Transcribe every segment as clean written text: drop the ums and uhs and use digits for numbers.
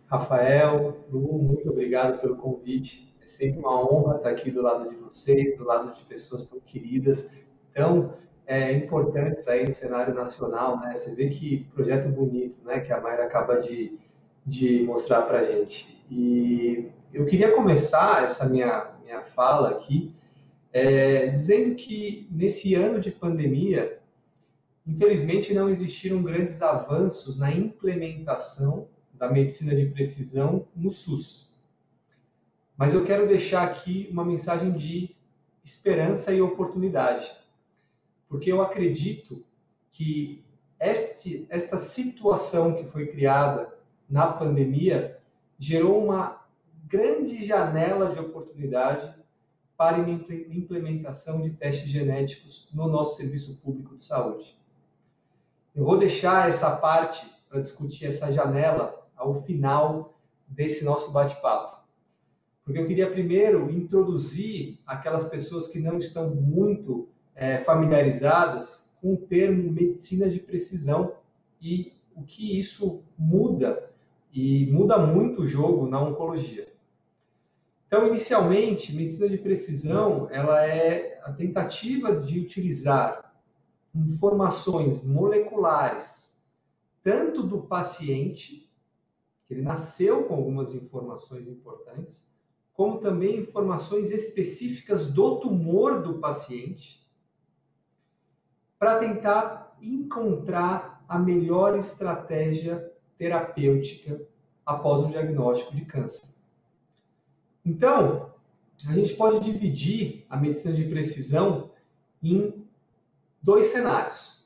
Rafael, Lu, muito obrigado pelo convite. É sempre uma honra estar aqui do lado de vocês, do lado de pessoas tão queridas, tão importantes aí no cenário nacional, né? Você vê que projeto bonito, né? Que a Mayra acaba de mostrar para a gente. E eu queria começar essa minha fala aqui dizendo que nesse ano de pandemia, infelizmente, não existiram grandes avanços na implementação da medicina de precisão no SUS. Mas eu quero deixar aqui uma mensagem de esperança e oportunidade, porque eu acredito que esta situação que foi criada na pandemia gerou uma grande janela de oportunidade para a implementação de testes genéticos no nosso serviço público de saúde. Eu vou deixar essa parte para discutir essa janela ao final desse nosso bate-papo. Porque eu queria primeiro introduzir aquelas pessoas que não estão muito familiarizadas com o termo medicina de precisão e o que isso muda, e muda muito o jogo na oncologia. Então, inicialmente, medicina de precisão ela é a tentativa de utilizar informações moleculares, tanto do paciente, que ele nasceu com algumas informações importantes, como também informações específicas do tumor do paciente, para tentar encontrar a melhor estratégia terapêutica após o diagnóstico de câncer. Então, a gente pode dividir a medicina de precisão em dois cenários.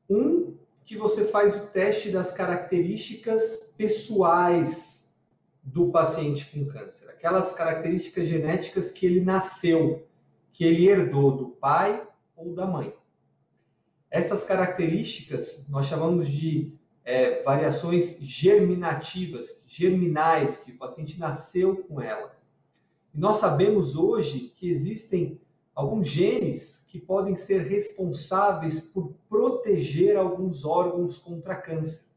Um, que você faz o teste das características pessoais do paciente com câncer, aquelas características genéticas que ele nasceu, que ele herdou do pai ou da mãe. Essas características nós chamamos de variações germinativas, germinais, que o paciente nasceu com ela. E nós sabemos hoje que existem alguns genes que podem ser responsáveis por proteger alguns órgãos contra câncer.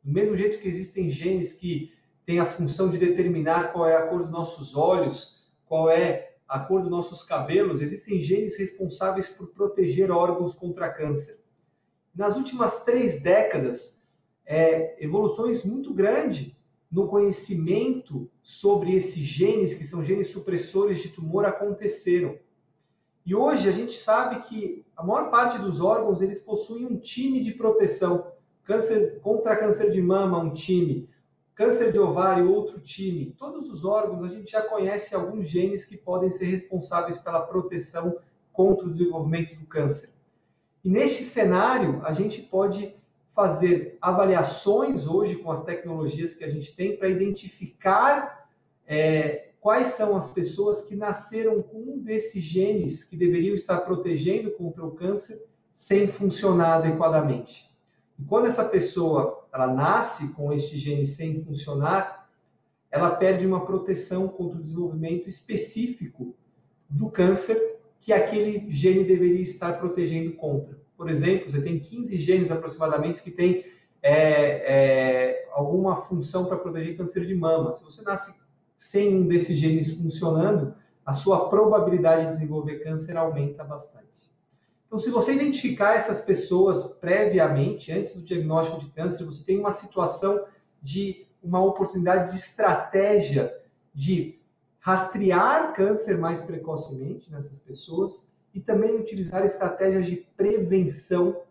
Do mesmo jeito que existem genes que têm a função de determinar qual é a cor dos nossos olhos, qual é a cor dos nossos cabelos, existem genes responsáveis por proteger órgãos contra câncer. Nas últimas 3 décadas, evoluções muito grandes no conhecimento sobre esses genes, que são genes supressores de tumor, aconteceram. E hoje a gente sabe que a maior parte dos órgãos eles possuem um time de proteção. Contra câncer de mama, um time. Câncer de ovário, outro time. Todos os órgãos a gente já conhece alguns genes que podem ser responsáveis pela proteção contra o desenvolvimento do câncer. E neste cenário, a gente pode fazer avaliações hoje com as tecnologias que a gente tem para identificar quais são as pessoas que nasceram com um desses genes que deveriam estar protegendo contra o câncer sem funcionar adequadamente. E quando essa pessoa ela nasce com este gene sem funcionar, ela perde uma proteção contra o desenvolvimento específico do câncer que aquele gene deveria estar protegendo contra. Por exemplo, você tem 15 genes aproximadamente que têm alguma função para proteger câncer de mama. Se você nasce sem um desses genes funcionando, a sua probabilidade de desenvolver câncer aumenta bastante. Então, se você identificar essas pessoas previamente, antes do diagnóstico de câncer, você tem uma situação de uma oportunidade de estratégia de rastrear câncer mais precocemente nessas pessoas e também utilizar estratégias de prevenção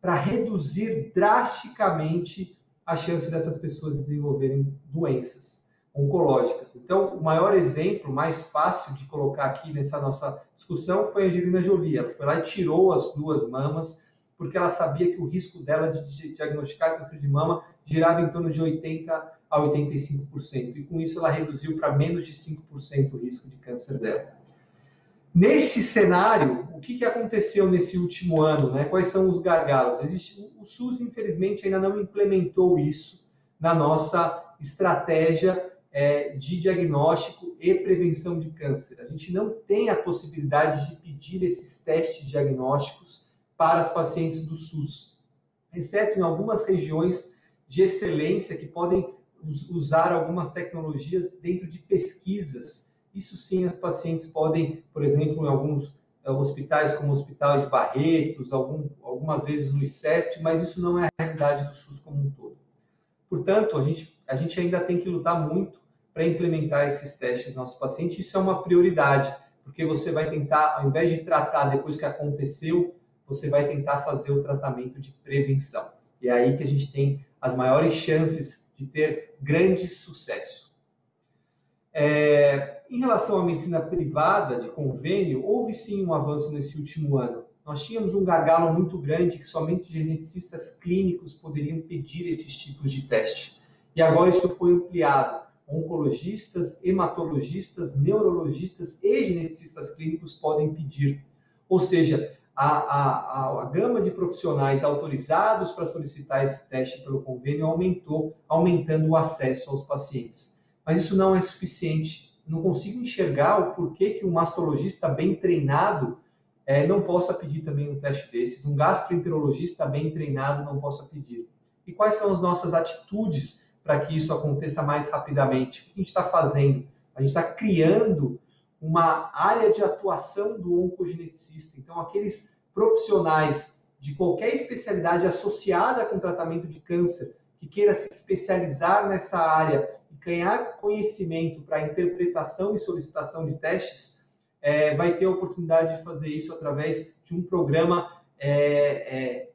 para reduzir drasticamente a chance dessas pessoas desenvolverem doenças oncológicas. Então, o maior exemplo, mais fácil de colocar aqui nessa nossa discussão foi a Angelina Jolie. Ela foi lá e tirou as 2 mamas, porque ela sabia que o risco dela de diagnosticar câncer de mama girava em torno de 80% a 85%. E com isso ela reduziu para menos de 5% o risco de câncer dela. Neste cenário, o que aconteceu nesse último ano? Né? Quais são os gargalos? O SUS, infelizmente, ainda não implementou isso na nossa estratégia de diagnóstico e prevenção de câncer. A gente não tem a possibilidade de pedir esses testes diagnósticos para os pacientes do SUS, exceto em algumas regiões de excelência que podem usar algumas tecnologias dentro de pesquisas. Isso sim, os pacientes podem, por exemplo, em alguns hospitais, como o Hospital de Barretos, algumas vezes no ICESP, mas isso não é a realidade do SUS como um todo. Portanto, a gente ainda tem que lutar muito para implementar esses testes nos nossos pacientes. Isso é uma prioridade, porque você vai tentar, ao invés de tratar depois que aconteceu, você vai tentar fazer o tratamento de prevenção. E é aí que a gente tem as maiores chances de ter grande sucesso. Em relação à medicina privada de convênio, houve sim um avanço nesse último ano. Nós tínhamos um gargalo muito grande que somente geneticistas clínicos poderiam pedir esses tipos de teste. E agora isso foi ampliado. Oncologistas, hematologistas, neurologistas e geneticistas clínicos podem pedir. Ou seja, a gama de profissionais autorizados para solicitar esse teste pelo convênio aumentou, aumentando o acesso aos pacientes. Mas isso não é suficiente. Não consigo enxergar o porquê que um mastologista bem treinado não possa pedir também um teste desses, um gastroenterologista bem treinado não possa pedir. E quais são as nossas atitudes para que isso aconteça mais rapidamente? O que a gente está fazendo? A gente está criando uma área de atuação do oncogeneticista. Então, aqueles profissionais de qualquer especialidade associada com tratamento de câncer, que queira se especializar nessa área e ganhar conhecimento para interpretação e solicitação de testes, vai ter a oportunidade de fazer isso através de um programa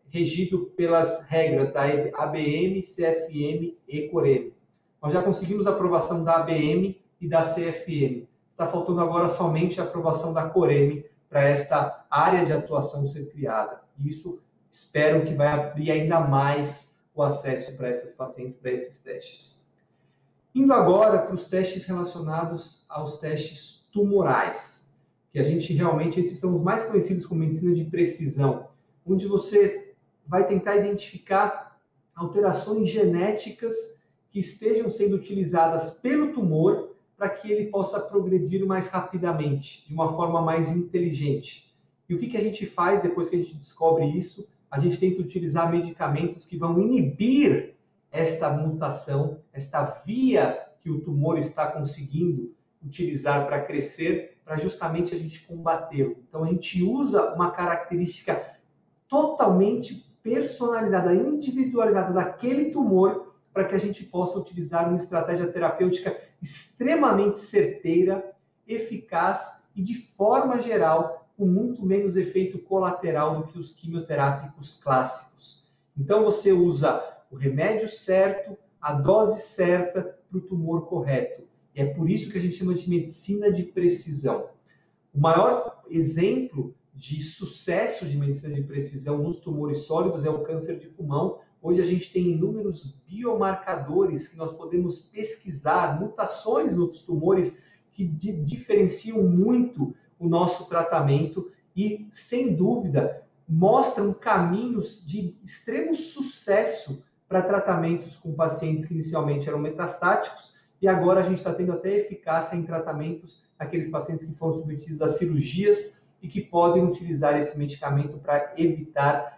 regido pelas regras da ABM, CFM e COREM. Nós já conseguimos a aprovação da ABM e da CFM. Está faltando agora somente a aprovação da COREM para esta área de atuação ser criada. E isso espero que vai abrir ainda mais o acesso para esses pacientes, para esses testes. Indo agora para os testes relacionados aos testes tumorais, que a gente realmente, esses são os mais conhecidos como medicina de precisão, onde você vai tentar identificar alterações genéticas que estejam sendo utilizadas pelo tumor para que ele possa progredir mais rapidamente, de uma forma mais inteligente. E o que a gente faz depois que a gente descobre isso? A gente tenta utilizar medicamentos que vão inibir esta mutação, esta via que o tumor está conseguindo utilizar para crescer, para justamente a gente combatê-lo. Então, a gente usa uma característica totalmente personalizada, individualizada daquele tumor, para que a gente possa utilizar uma estratégia terapêutica extremamente certeira, eficaz e, de forma geral, com muito menos efeito colateral do que os quimioterápicos clássicos. Então, você usa o remédio certo, a dose certa para o tumor correto. E é por isso que a gente chama de medicina de precisão. O maior exemplo de sucesso de medicina de precisão nos tumores sólidos é o câncer de pulmão. Hoje a gente tem inúmeros biomarcadores que nós podemos pesquisar, mutações nos tumores que diferenciam muito o nosso tratamento e, sem dúvida, mostram caminhos de extremo sucesso para tratamentos com pacientes que inicialmente eram metastáticos e agora a gente está tendo até eficácia em tratamentos aqueles pacientes que foram submetidos a cirurgias e que podem utilizar esse medicamento para evitar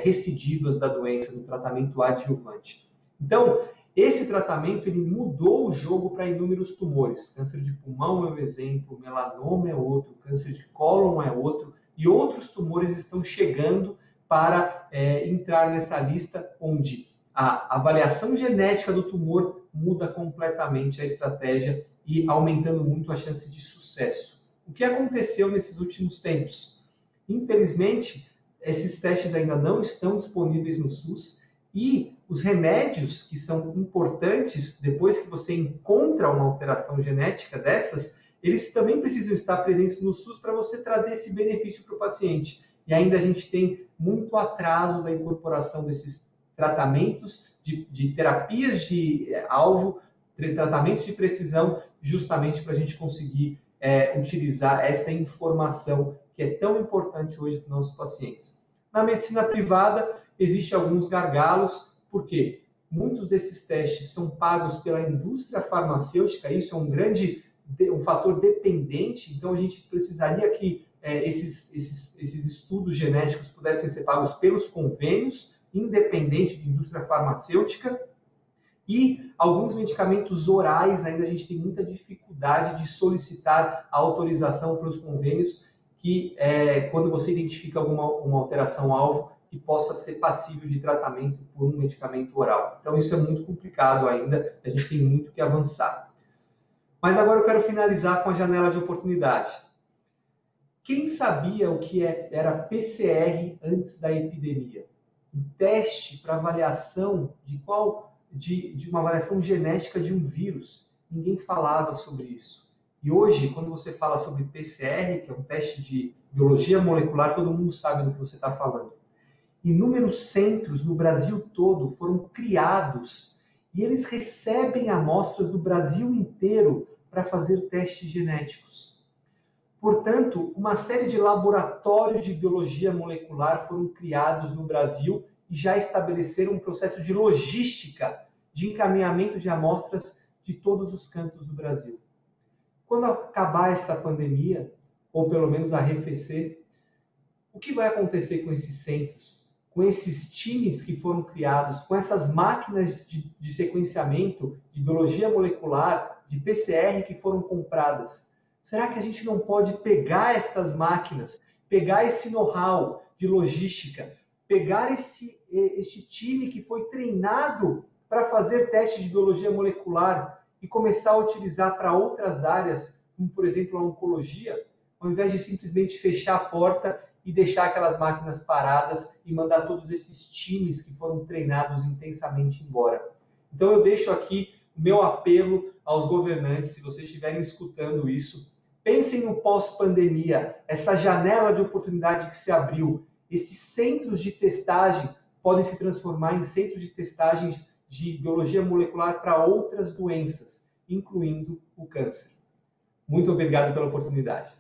recidivas da doença no tratamento adjuvante. Então, esse tratamento ele mudou o jogo para inúmeros tumores. Câncer de pulmão é um exemplo, melanoma é outro, câncer de cólon é outro, e outros tumores estão chegando para entrar nessa lista onde a avaliação genética do tumor muda completamente a estratégia e aumentando muito a chance de sucesso. O que aconteceu nesses últimos tempos? Infelizmente, esses testes ainda não estão disponíveis no SUS e os remédios que são importantes depois que você encontra uma alteração genética dessas, eles também precisam estar presentes no SUS para você trazer esse benefício para o paciente. E ainda a gente tem muito atraso da incorporação desses tratamentos de terapias de alvo, tratamentos de precisão, justamente para a gente conseguir utilizar esta informação que é tão importante hoje para os nossos pacientes. Na medicina privada, existem alguns gargalos, porque muitos desses testes são pagos pela indústria farmacêutica, isso é um fator dependente, então a gente precisaria que esses estudos genéticos pudessem ser pagos pelos convênios, independente de indústria farmacêutica, E alguns medicamentos orais ainda a gente tem muita dificuldade de solicitar a autorização para os convênios, que quando você identifica uma alteração-alvo que possa ser passível de tratamento por um medicamento oral. Então isso é muito complicado ainda, a gente tem muito que avançar. Mas agora eu quero finalizar com a janela de oportunidade. Quem sabia o que era PCR antes da epidemia? Um teste para avaliação de uma avaliação genética de um vírus. Ninguém falava sobre isso. E hoje, quando você fala sobre PCR, que é um teste de biologia molecular, todo mundo sabe do que você está falando. Inúmeros centros no Brasil todo foram criados e eles recebem amostras do Brasil inteiro para fazer testes genéticos. Portanto, uma série de laboratórios de biologia molecular foram criados no Brasil e já estabeleceram um processo de logística de encaminhamento de amostras de todos os cantos do Brasil. Quando acabar esta pandemia, ou pelo menos arrefecer, o que vai acontecer com esses centros, com esses times que foram criados, com essas máquinas de sequenciamento, de biologia molecular, de PCR que foram compradas? Será que a gente não pode pegar estas máquinas, pegar esse know-how de logística, pegar este time que foi treinado para fazer testes de biologia molecular e começar a utilizar para outras áreas, como por exemplo a oncologia, ao invés de simplesmente fechar a porta e deixar aquelas máquinas paradas e mandar todos esses times que foram treinados intensamente embora? Então eu deixo aqui o meu apelo aos governantes, se vocês estiverem escutando isso, pensem no pós-pandemia, essa janela de oportunidade que se abriu. Esses centros de testagem podem se transformar em centros de testagem de biologia molecular para outras doenças, incluindo o câncer. Muito obrigado pela oportunidade.